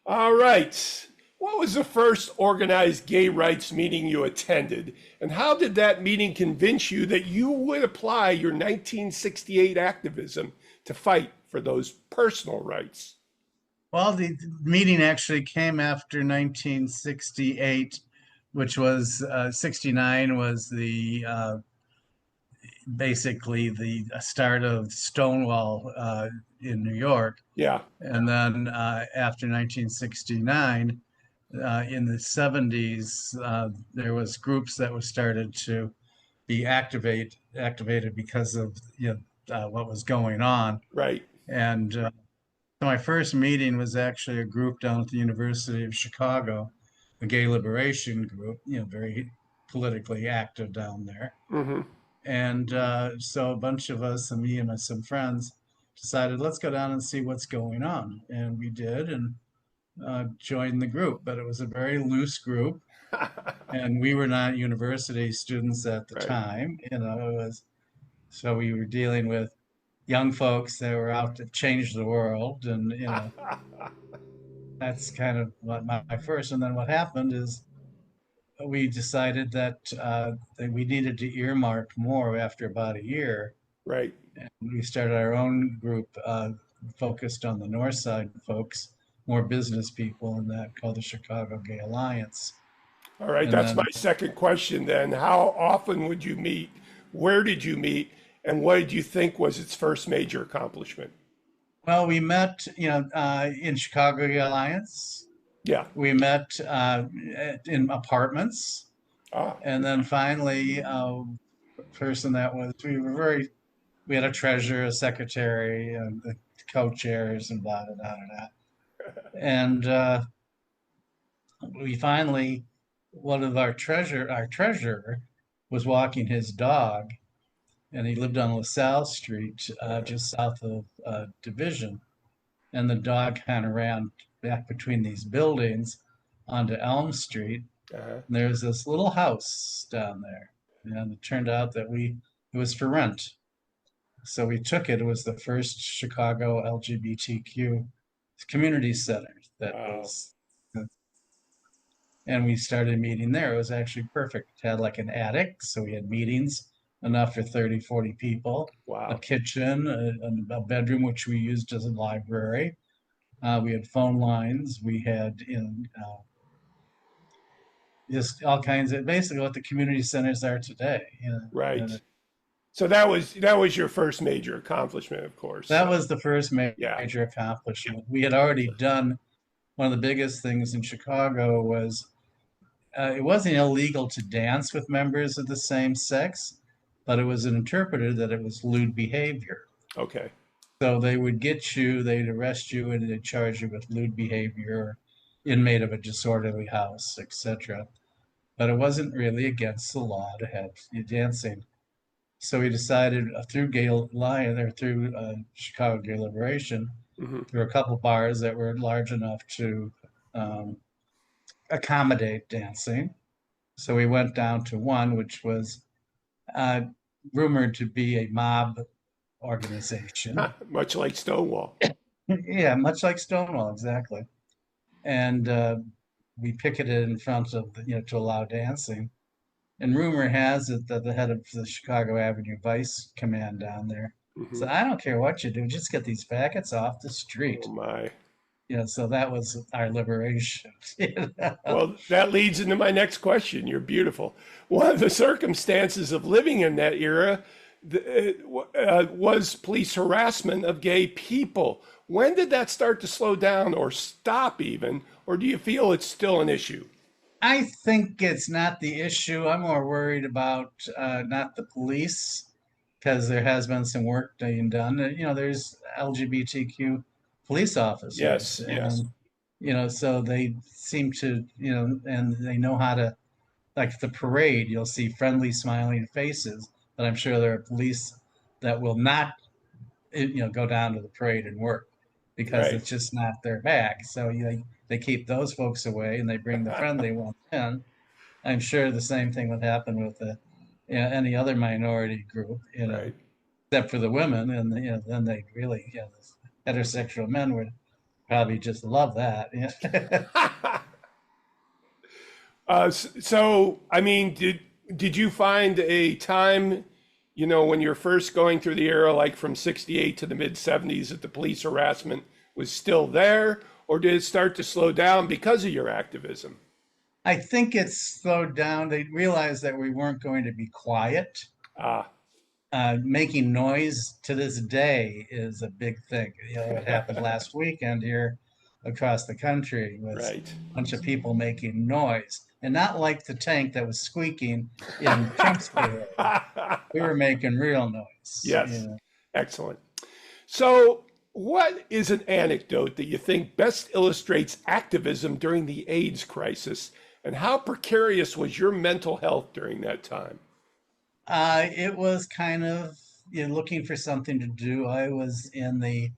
All right. What was the first organized gay rights meeting you attended? And how did that meeting convince you that you would apply your 1968 activism to fight for those personal rights? Well, the meeting actually came after 1968, which was 69 was the basically the start of Stonewall in New York. Yeah. And then after 1969, in the 70s, there was groups that were started to be activated because of what was going on. Right. And so my first meeting was actually a group down at the University of Chicago, the Gay Liberation Group, very politically active down there. Hmm. And so a bunch of us, and me and some friends, decided let's go down and see what's going on. And we did, and joined the group. But it was a very loose group, and we were not university students at the Right. time. It was so we were dealing with young folks that were out to change the world, and that's kind of what my first. And then what happened is we decided that we needed to earmark more after about a year. Right. And we started our own group focused on the North Side folks, more business people, and that called the Chicago Gay Alliance. All right. And That's my then, second question then. How often would you meet? Where did you meet? And what did you think was its first major accomplishment? well, we met, in Chicago Gay Alliance. Yeah. We met in apartments, Ah, and then finally, person that was we had a treasurer, a secretary, and the co-chairs, and blah blah blah blah. And we finally, one of our treasurer, was walking his dog, and he lived on LaSalle Street, just south of Division, and the dog kind of ran back between these buildings onto Elm Street. uh-huh. And there's this little house down there, and it turned out that it was for rent. So we took it. It was the first Chicago LGBTQ community center that Wow. was, and we started meeting there. It was actually perfect. It had like an attic, so we had meetings enough for 30, 40 people, a Wow. kitchen, a bedroom, which we used as a library. We had phone lines. We had just all kinds of basically what the community centers are today. Right. So that was your first major accomplishment, of course. That So was the first yeah. major accomplishment. We had already done one of the biggest things in Chicago was it wasn't illegal to dance with members of the same sex, but it was interpreted that it was lewd behavior. Okay. So they would get you, they'd arrest you, and they'd charge you with lewd behavior, inmate of a disorderly house, etc. But it wasn't really against the law to have you dancing. So we decided through Gay Lion or through Chicago Gay Liberation, Hmm. there were a couple bars that were large enough to um, accommodate dancing. So we went down to one, which was uh, rumored to be a mob organization. Much like Stonewall. Yeah, much like Stonewall, exactly. And we picketed in front of, to allow dancing. And rumor has it that the head of the Chicago Avenue Vice Command down there Hmm. said, I don't care what you do, just get these faggots off the Oh street. my. So that was our liberation. Well, that leads into my next question. You're beautiful. One of the circumstances of living in that era was police harassment of gay people. When did that start to slow down or stop even? Or do you feel it's still an issue? I think it's not the issue. I'm more worried about not the police because there has been some work being done. There's LGBTQ police officers, Yes, yes. and so they seem to, and they know how to, like the parade. You'll see friendly, smiling faces, but I'm sure there are police that will not, go down to the parade and work because Right. it's just not their bag. So they keep those folks away and they bring the friendly ones in. I'm sure the same thing would happen with any other minority group, Right. except for the women, and then they really, the heterosexual men would probably just love that. Yeah. So, I mean, did you find a time, when you're first going through the era, like from '68 to the mid '70s, that the police harassment was still there, or did it start to slow down because of your activism? I think it's slowed down. They realized that we weren't going to be quiet. Ah, Making noise to this day is a big thing. It happened last weekend here across the country with right. a bunch of people making noise, and not like the tank that was squeaking in Chichester. We were making real noise. Yes, excellent. So, what is an anecdote that you think best illustrates activism during the AIDS crisis, and how precarious was your mental health during that time? It was kind of looking for something to do. I was in the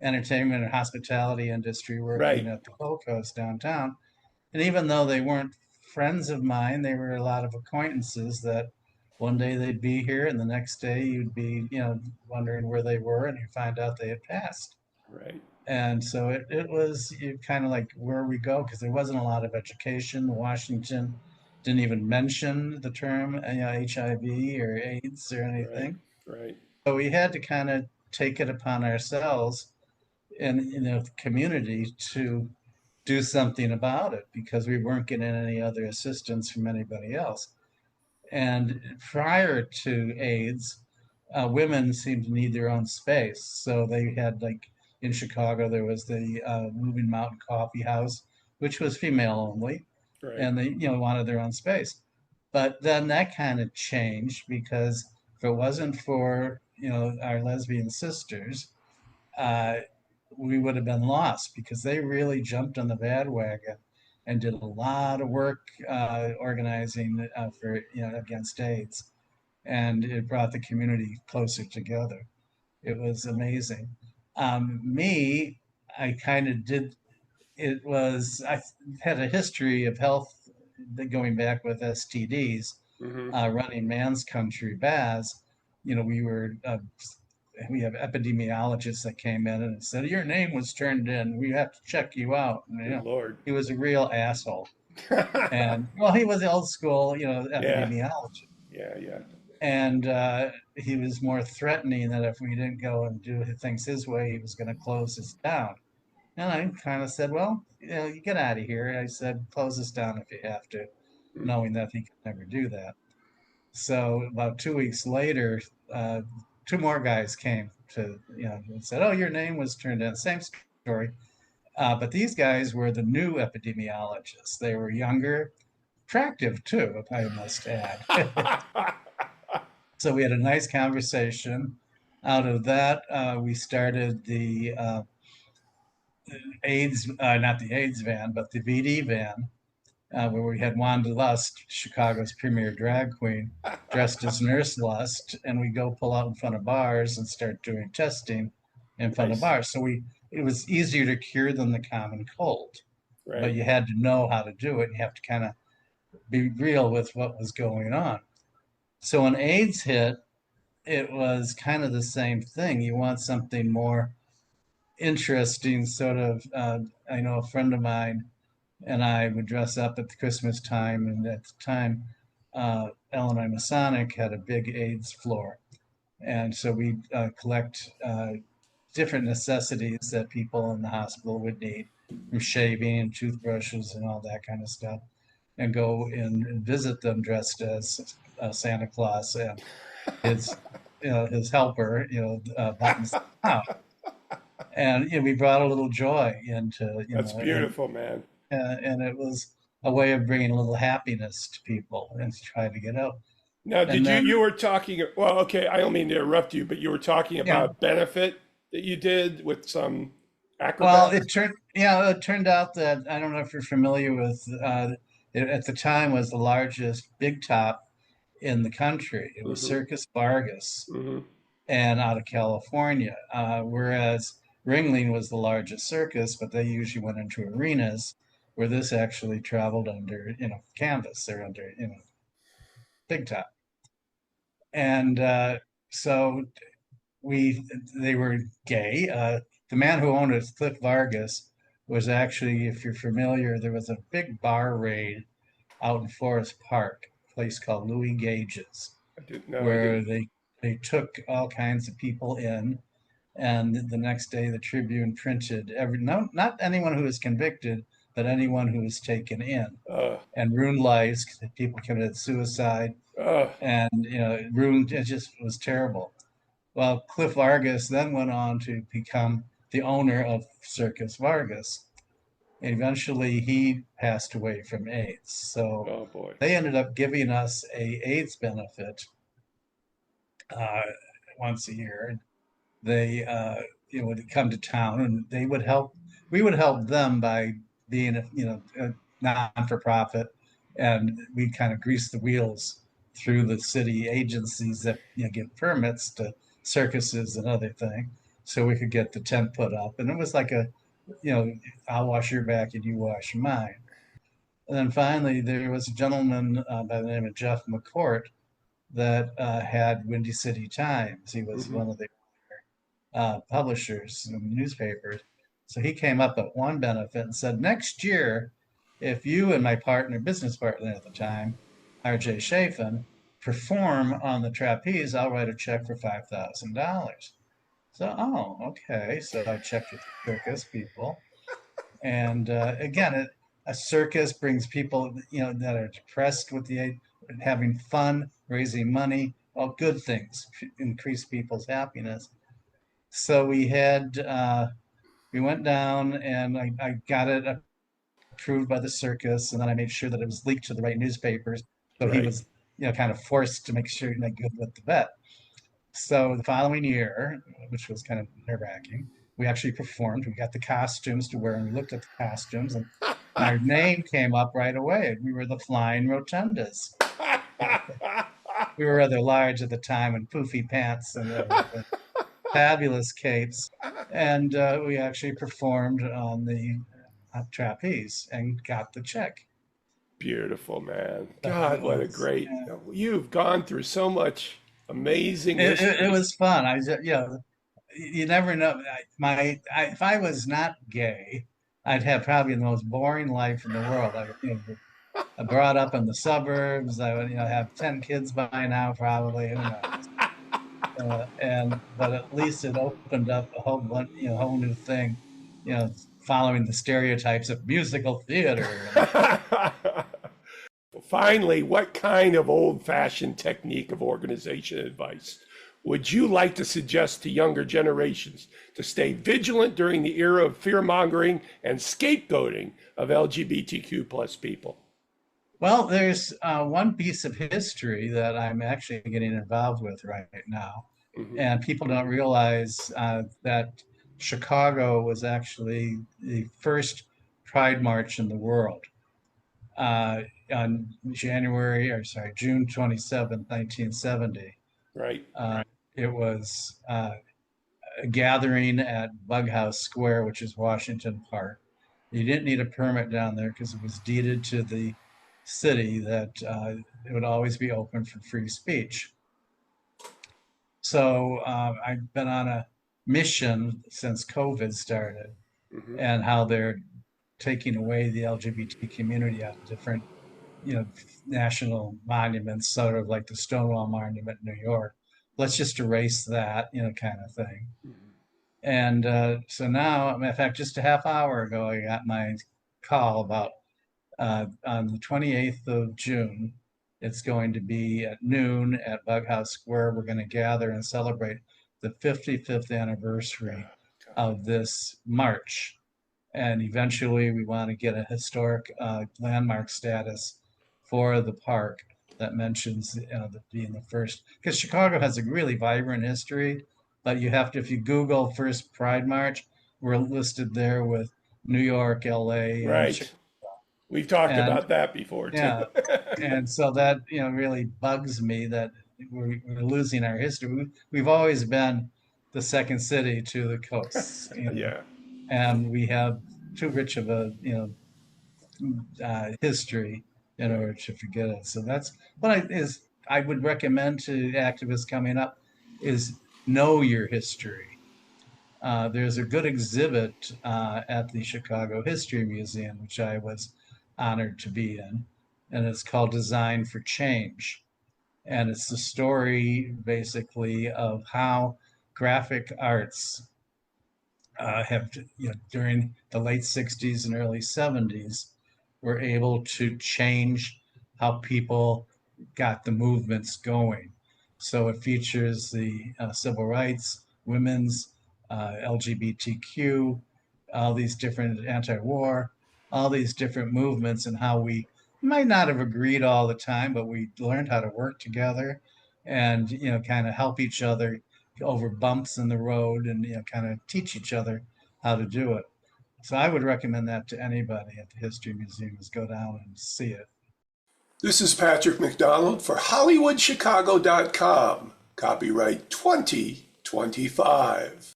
entertainment and hospitality industry working Right, at the Gold Coast downtown. And even though they weren't friends of mine, they were a lot of acquaintances that one day they'd be here and the next day you'd be, wondering where they were and you find out they had passed. right, And so it was kind of like where we go because there wasn't a lot of education. Washington didn't even mention the term HIV or AIDS or right, anything. right, So we had to kind of take it upon ourselves and the community to do something about it because we weren't getting any other assistance from anybody else. And prior to AIDS, women seemed to need their own space. So they had, like, in Chicago, there was the Moving Mountain Coffee House, which was female only, right. and they wanted their own space. But then that kind of changed because if it wasn't for our lesbian sisters, uh, we would have been lost because they really jumped on the bandwagon and did a lot of work organizing for against AIDS, and it brought the community closer together. It was amazing. Me, I kind of did. It was I had a history of health going back with STDs, Hmm. running Man's Country Baz. We were we have epidemiologists that came in and said your name was turned in. We have to check you out. And, Good Lord. he was a real asshole. And well, he was old school, Yeah, epidemiologist, yeah, yeah. and he was more threatening that if we didn't go and do things his way, he was going to close us down. And I kind of said, well, you get out of here. I said, close us down if you have to, Mm. knowing that he could never do that. So about 2 weeks later, uh, two more guys came to, and said, "Oh, your name was turned in." Same story, but these guys were the new epidemiologists. They were younger, attractive too, if I must add. So we had a nice conversation. Out of that, we started the AIDS, not the AIDS van, but the VD van, where we had Wanda Lust, Chicago's premier drag queen, dressed as Nurse Lust, and we go pull out in front of bars and start doing testing in front of Nice. bars. So it was easier to cure than the common cold, but Right. you had to know how to do it. You have to kind of be real with what was going on. So when AIDS hit, it was kind of the same thing. You want something more interesting, sort of. I know a friend of mine and I would dress up at the Christmas time. And at the time, Illinois Masonic had a big AIDS floor. And so we collect different necessities that people in the hospital would need, from shaving and toothbrushes and all that kind of stuff, and go and visit them dressed as Santa Claus and his, his helper, buttons out. And we brought a little joy into, That's beautiful, man. and it was a way of bringing a little happiness to people and to try to get out. Now, And did you then, were talking, well, okay, I don't mean to interrupt you, but you were talking yeah, about a benefit that you did with some well, acrobats? it turned out that I don't know if you're familiar with. It at the time was the largest big top in the country. It was Hmm. Circus Vargas, Hmm. and out of California. Whereas Ringling was the largest circus, but they usually went into arenas, where this actually traveled under canvas or under big top. And so we they were gay. The man who owned it, Cliff Vargas, was actually, if you're familiar, there was a big bar raid out in Forest Park, a place called Louis Gage's, I didn't know. I where didn't. they took all kinds of people in, and the next day the Tribune printed every no, not anyone who was convicted, but anyone who was taken in, Uh, and ruined lives. People committed suicide, uh, and it ruined. It just was terrible. Well, Cliff Vargas then went on to become the owner of Circus Vargas. Eventually, he passed away from AIDS. So oh boy. they ended up giving us a AIDS benefit uh, once a year. They would come to town and they would help. We would help them by being a non for profit, and we kind of grease the wheels through the city agencies that give permits to circuses and other things, so we could get the tent put up. And it was like you know, I'll wash your back and you wash mine. And then finally, there was a gentleman by the name of Jeff McCourt that had Windy City Times. He was Hmm. one of the publishers and newspapers. So he came up at one benefit and said, next year, if you and my partner, business partner at the time, RJ Chafin, perform on the trapeze, I'll write a check for $5,000. So, oh, okay. So I checked with the circus people. And again, a circus brings people, that are depressed with having fun, raising money, all good things, increase people's happiness. So we went down and I got it approved by the circus, and then I made sure that it was leaked to the right newspapers. So he Right. was, kind of forced to make sure he made good with the bet. So the following year, which was kind of nerve wracking, we actually performed. We got the costumes to wear, and we looked at the costumes, and our name came up right away. We were the Flying Rotundas. We were rather large at the time, and poofy pants and everything. Fabulous capes, and we actually performed on the trapeze and got the check. Beautiful, man. So God, it what a was, great. You've gone through so much amazing it history. was fun. You never know. If I was not gay, I'd have probably the most boring life in the world. I brought up in the suburbs. I would, have 10 kids by now, probably. Who knows? And but at least it opened up a whole bunch, whole new thing, following the stereotypes of musical theater. And Finally, what kind of old fashioned technique of organization advice would you like to suggest to younger generations to stay vigilant during the era of fear mongering and scapegoating of LGBTQ plus people? well, there's one piece of history that I'm actually getting involved with right now, Hmm. and people don't realize that Chicago was actually the first Pride March in the world. Uh, on June 27th, 1970. Right. Uh, it was a gathering at Bughouse Square, which is Washington Park. You didn't need a permit down there because it was deeded to the city that it would always be open for free speech. So I've been on a mission since COVID started, Hmm. and how they're taking away the LGBT community out of different, you know, national monuments, sort of like the Stonewall Monument in New York. Let's just erase that, kind of thing. And so now, in fact, just a half hour ago, I got my call about on the 28th of June. It's going to be at noon at Bughouse Square. We're going to gather and celebrate the 55th anniversary of this march. And eventually, we want to get a historic landmark status for the park that mentions being the first. Because Chicago has a really vibrant history, but you have to, if you Google first Pride March, we're listed there with New York, LA, and Right. We've talked and about that before too. yeah, and so that really bugs me that we're losing our history. We've always been the second city to the coasts, Yeah. and we have too rich of a history in Right. order to forget it. So that's what I would recommend to activists coming up is know your history. There's a good exhibit at the Chicago History Museum, which I was honored to be in, and it's called Design for Change. And it's the story basically of how graphic arts have, during the late 60s and early 70s, were able to change how people got the movements going. So it features the civil rights, women's, LGBTQ, all these different anti-war, all these different movements, and how we might not have agreed all the time, but we learned how to work together and kind of help each other over bumps in the road, and kind of teach each other how to do it. So I would recommend that to anybody at the History Museum, is go down and see it. This is Patrick McDonald for HollywoodChicago.com. Copyright 2025.